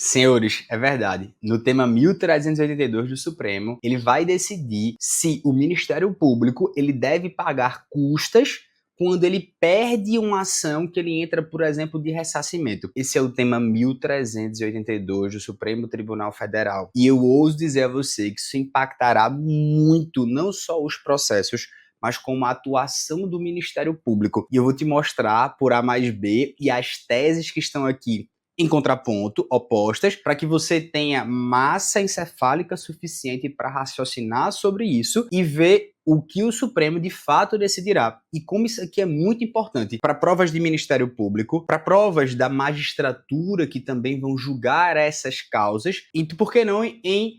Senhores, é verdade. No tema 1382 do Supremo, ele vai decidir se o Ministério Público ele deve pagar custas quando ele perde uma ação que ele entra, por exemplo, de ressarcimento. Esse é o tema 1382 do Supremo Tribunal Federal. E eu ouso dizer a você que isso impactará muito, não só os processos, mas como a atuação do Ministério Público. E eu vou te mostrar por A mais B e as teses que estão aqui em contraponto, opostas, para que você tenha massa encefálica suficiente para raciocinar sobre isso e ver o que o Supremo de fato decidirá. E como isso aqui é muito importante para provas de Ministério Público, para provas da magistratura que também vão julgar essas causas, e por que não em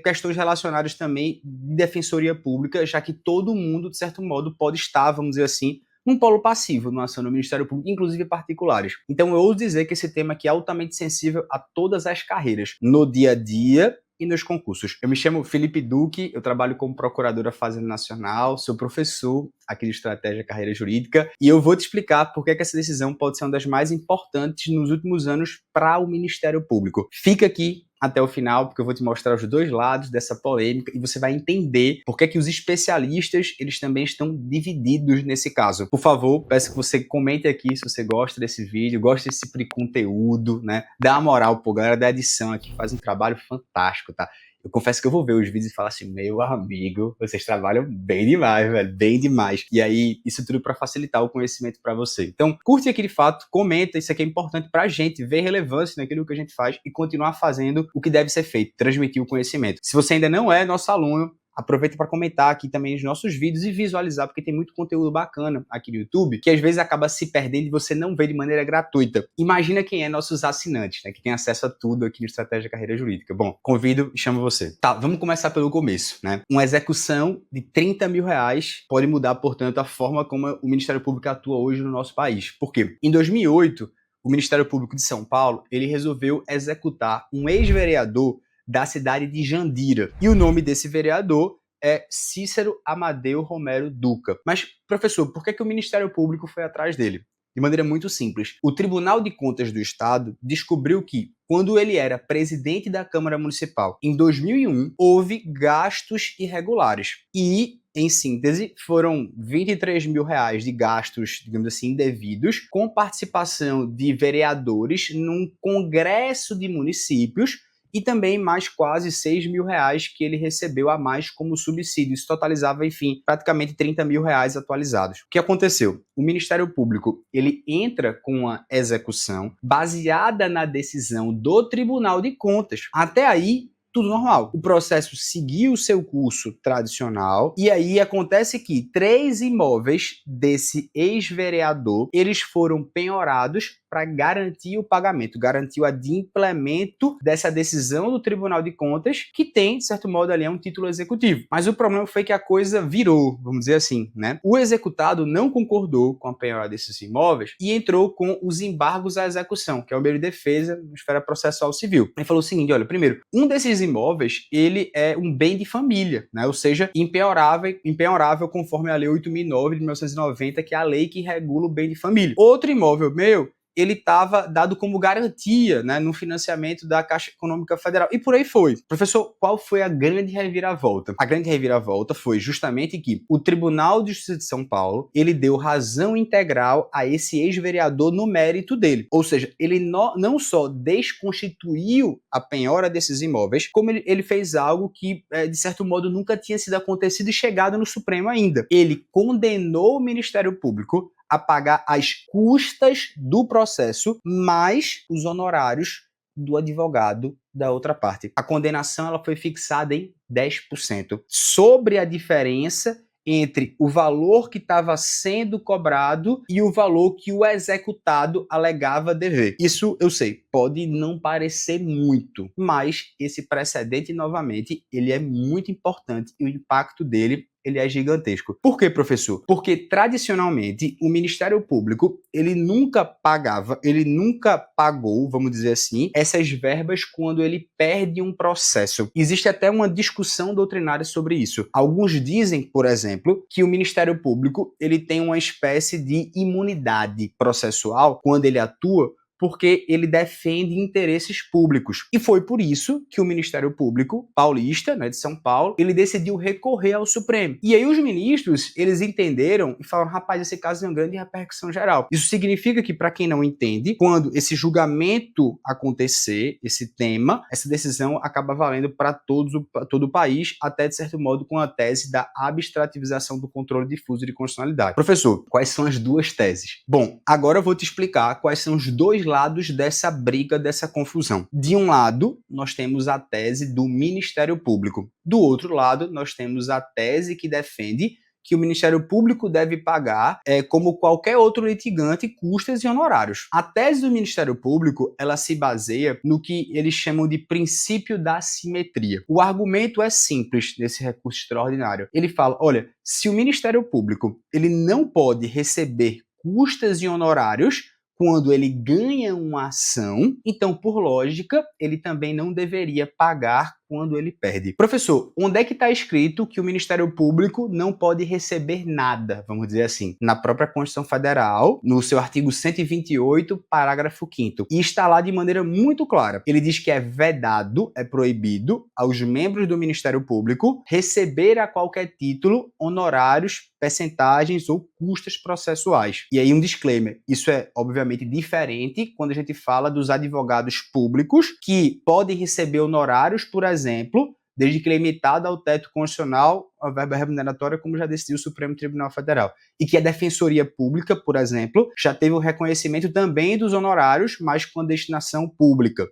questões relacionadas também de defensoria pública, já que todo mundo, de certo modo, pode estar, vamos dizer assim, um polo passivo na ação do Ministério Público, inclusive particulares. Então eu ouso dizer que esse tema aqui é altamente sensível a todas as carreiras, no dia a dia e nos concursos. Eu me chamo Felipe Duque, eu trabalho como procurador da Fazenda Nacional, sou professor aqui de Estratégia Carreira Jurídica, e eu vou te explicar por que essa decisão pode ser uma das mais importantes nos últimos anos para o Ministério Público. Fica aqui até o final, porque eu vou te mostrar os dois lados dessa polêmica e você vai entender por que os especialistas eles também estão divididos nesse caso. Por favor, peço que você comente aqui se você gosta desse vídeo, gosta desse tipo de conteúdo, né? Dá uma moral, pô, galera da edição aqui faz um trabalho fantástico, tá? Eu confesso que eu vou ver os vídeos e falar assim, meu amigo, vocês trabalham bem demais, velho, bem demais. E aí, isso tudo para facilitar o conhecimento para você. Então, curte aqui de fato, comenta, isso aqui é importante pra gente, ver relevância naquilo que a gente faz e continuar fazendo o que deve ser feito, transmitir o conhecimento. Se você ainda não é nosso aluno, aproveita para comentar aqui também os nossos vídeos e visualizar, porque tem muito conteúdo bacana aqui no YouTube, que às vezes acaba se perdendo e você não vê de maneira gratuita. Imagina quem é nossos assinantes, né, que tem acesso a tudo aqui no Estratégia Carreira Jurídica. Bom, convido e chamo você. Tá, vamos começar pelo começo, né? Uma execução de 30 mil reais pode mudar, portanto, a forma como o Ministério Público atua hoje no nosso país. Por quê? Em 2008, o Ministério Público de São Paulo, ele resolveu executar um ex-vereador da cidade de Jandira. E o nome desse vereador é Cícero Amadeu Romero Duca. Mas, professor, por que o Ministério Público foi atrás dele? De maneira muito simples. O Tribunal de Contas do Estado descobriu que, quando ele era presidente da Câmara Municipal, em 2001, houve gastos irregulares. E, em síntese, foram 23 mil reais de gastos, digamos assim, indevidos, com participação de vereadores num congresso de municípios, e também mais quase 6 mil reais que ele recebeu a mais como subsídio. Isso totalizava, enfim, praticamente 30 mil reais atualizados. O que aconteceu? O Ministério Público, ele entra com uma execução baseada na decisão do Tribunal de Contas. Até aí, tudo normal. O processo seguiu o seu curso tradicional e aí acontece que 3 imóveis desse ex-vereador, eles foram penhorados para garantir o pagamento, garantir o adimplemento dessa decisão do Tribunal de Contas, que tem, de certo modo, ali um título executivo. Mas o problema foi que a coisa virou, vamos dizer assim, né? O executado não concordou com a penhora desses imóveis e entrou com os embargos à execução, que é o meio de defesa na esfera processual civil. Ele falou o seguinte, olha, primeiro, um desses imóveis, ele é um bem de família, né? Ou seja, impenhorável conforme a Lei 8.009 de 1990, que é a lei que regula o bem de família. Outro imóvel meu, ele estava dado como garantia, né, no financiamento da Caixa Econômica Federal. E por aí foi. Professor, qual foi a grande reviravolta? A grande reviravolta foi justamente que o Tribunal de Justiça de São Paulo, ele deu razão integral a esse ex-vereador no mérito dele. Ou seja, ele não só desconstituiu a penhora desses imóveis, como ele fez algo que, de certo modo, nunca tinha sido acontecido e chegado no Supremo ainda. Ele condenou o Ministério Público a pagar as custas do processo mais os honorários do advogado da outra parte. A condenação ela foi fixada em 10% sobre a diferença entre o valor que estava sendo cobrado e o valor que o executado alegava dever. Isso, eu sei, pode não parecer muito, mas esse precedente, novamente, ele é muito importante e o impacto dele ele é gigantesco. Por quê, professor? Porque, tradicionalmente, o Ministério Público, ele nunca pagou, vamos dizer assim, essas verbas quando ele perde um processo. Existe até uma discussão doutrinária sobre isso. Alguns dizem, por exemplo, que o Ministério Público, ele tem uma espécie de imunidade processual quando ele atua porque ele defende interesses públicos. E foi por isso que o Ministério Público paulista, né, de São Paulo, ele decidiu recorrer ao Supremo. E aí os ministros, eles entenderam e falaram, rapaz, esse caso tem uma grande repercussão geral. Isso significa que, para quem não entende, quando esse julgamento acontecer, esse tema, essa decisão acaba valendo para todo o país, até de certo modo com a tese da abstrativização do controle difuso de constitucionalidade. Professor, quais são as duas teses? Bom, agora eu vou te explicar quais são os dois lados dessa briga, dessa confusão. De um lado, nós temos a tese do Ministério Público. Do outro lado, nós temos a tese que defende que o Ministério Público deve pagar, como qualquer outro litigante, custas e honorários. A tese do Ministério Público, ela se baseia no que eles chamam de princípio da simetria. O argumento é simples nesse recurso extraordinário. Ele fala, olha, se o Ministério Público ele não pode receber custas e honorários quando ele ganha uma ação, então, por lógica, ele também não deveria pagar quando ele perde. Professor, onde é que está escrito que o Ministério Público não pode receber nada, vamos dizer assim? Na própria Constituição Federal, no seu artigo 128, parágrafo 5º. E está lá de maneira muito clara. Ele diz que é vedado, é proibido aos membros do Ministério Público receber a qualquer título honorários, percentagens ou custas processuais. E aí um disclaimer, isso é obviamente diferente quando a gente fala dos advogados públicos que podem receber honorários, por exemplo, desde que limitado ao teto constitucional, a verba remuneratória, como já decidiu o Supremo Tribunal Federal. E que a Defensoria Pública, por exemplo, já teve o reconhecimento também dos honorários, mas com destinação pública.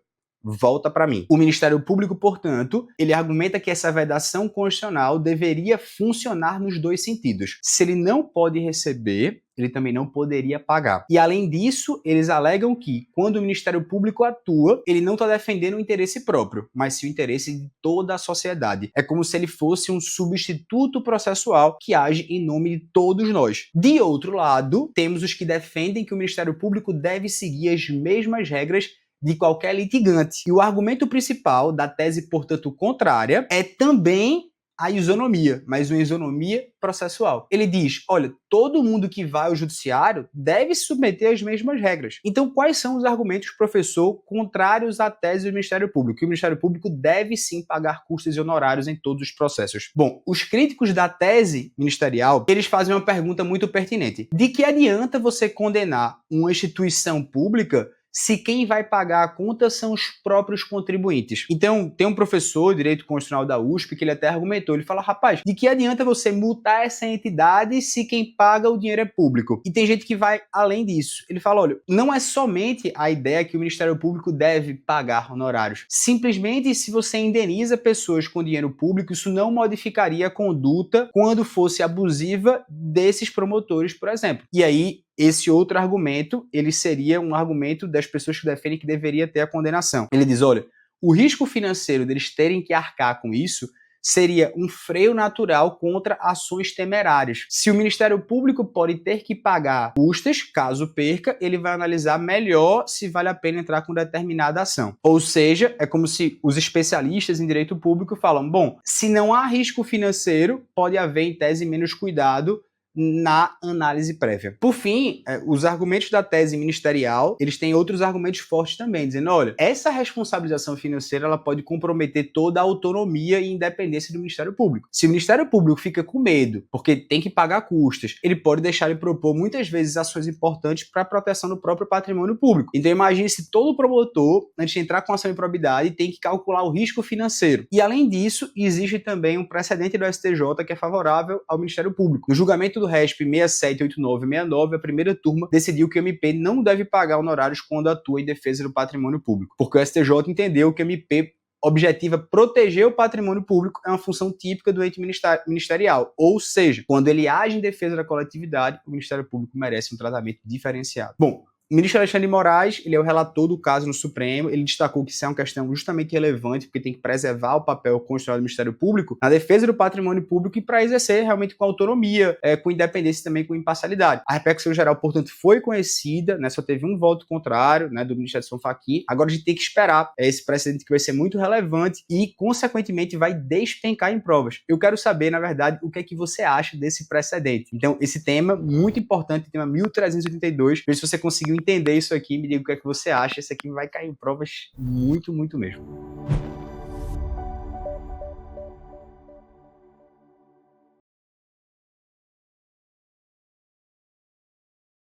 Volta para mim. O Ministério Público, portanto, ele argumenta que essa vedação constitucional deveria funcionar nos dois sentidos. Se ele não pode receber, ele também não poderia pagar. E além disso, eles alegam que, quando o Ministério Público atua, ele não está defendendo o interesse próprio, mas sim o interesse de toda a sociedade. É como se ele fosse um substituto processual que age em nome de todos nós. De outro lado, temos os que defendem que o Ministério Público deve seguir as mesmas regras de qualquer litigante. E o argumento principal da tese, portanto, contrária, é também a isonomia, mas uma isonomia processual. Ele diz, olha, todo mundo que vai ao judiciário deve se submeter às mesmas regras. Então, quais são os argumentos, professor, contrários à tese do Ministério Público? Que o Ministério Público deve sim pagar custos e honorários em todos os processos. Bom, os críticos da tese ministerial, eles fazem uma pergunta muito pertinente. De que adianta você condenar uma instituição pública se quem vai pagar a conta são os próprios contribuintes? Então, tem um professor de Direito Constitucional da USP que ele até argumentou, ele fala, rapaz, de que adianta você multar essa entidade se quem paga o dinheiro é público? E tem gente que vai além disso. Ele fala, olha, não é somente a ideia que o Ministério Público deve pagar honorários. Simplesmente, se você indeniza pessoas com dinheiro público, isso não modificaria a conduta quando fosse abusiva desses promotores, por exemplo. E aí, esse outro argumento, ele seria um argumento das pessoas que defendem que deveria ter a condenação. Ele diz, olha, o risco financeiro deles terem que arcar com isso seria um freio natural contra ações temerárias. Se o Ministério Público pode ter que pagar custas, caso perca, ele vai analisar melhor se vale a pena entrar com determinada ação. Ou seja, é como se os especialistas em direito público falam, bom, se não há risco financeiro, pode haver, em tese, menos cuidado na análise prévia. Por fim, os argumentos da tese ministerial, eles têm outros argumentos fortes também, dizendo, olha, essa responsabilização financeira ela pode comprometer toda a autonomia e independência do Ministério Público. Se o Ministério Público fica com medo, porque tem que pagar custas, ele pode deixar de propor muitas vezes ações importantes para a proteção do próprio patrimônio público. Então imagine se todo promotor, antes de entrar com ação de improbidade, tem que calcular o risco financeiro. E além disso, existe também um precedente do STJ que é favorável ao Ministério Público. No julgamento do RESP 678969, a primeira turma decidiu que o MP não deve pagar honorários quando atua em defesa do patrimônio público, porque o STJ entendeu que o MP objetiva proteger o patrimônio público é uma função típica do ente ministerial, ou seja, quando ele age em defesa da coletividade, o Ministério Público merece um tratamento diferenciado. Bom, o ministro Alexandre de Moraes, ele é o relator do caso no Supremo, ele destacou que isso é uma questão justamente relevante, porque tem que preservar o papel constitucional do Ministério Público na defesa do patrimônio público e para exercer realmente com autonomia, com independência e também com imparcialidade. A repercussão geral, portanto, foi conhecida, né, só teve um voto contrário, né, do ministro Edson Fachin. Agora a gente tem que esperar esse precedente que vai ser muito relevante e, consequentemente, vai despencar em provas. Eu quero saber, na verdade, o que é que você acha desse precedente. Então, esse tema, muito importante, tema 1382, ver se você conseguiu entender isso aqui, me diga o que é que você acha. Isso aqui vai cair em provas muito, muito mesmo.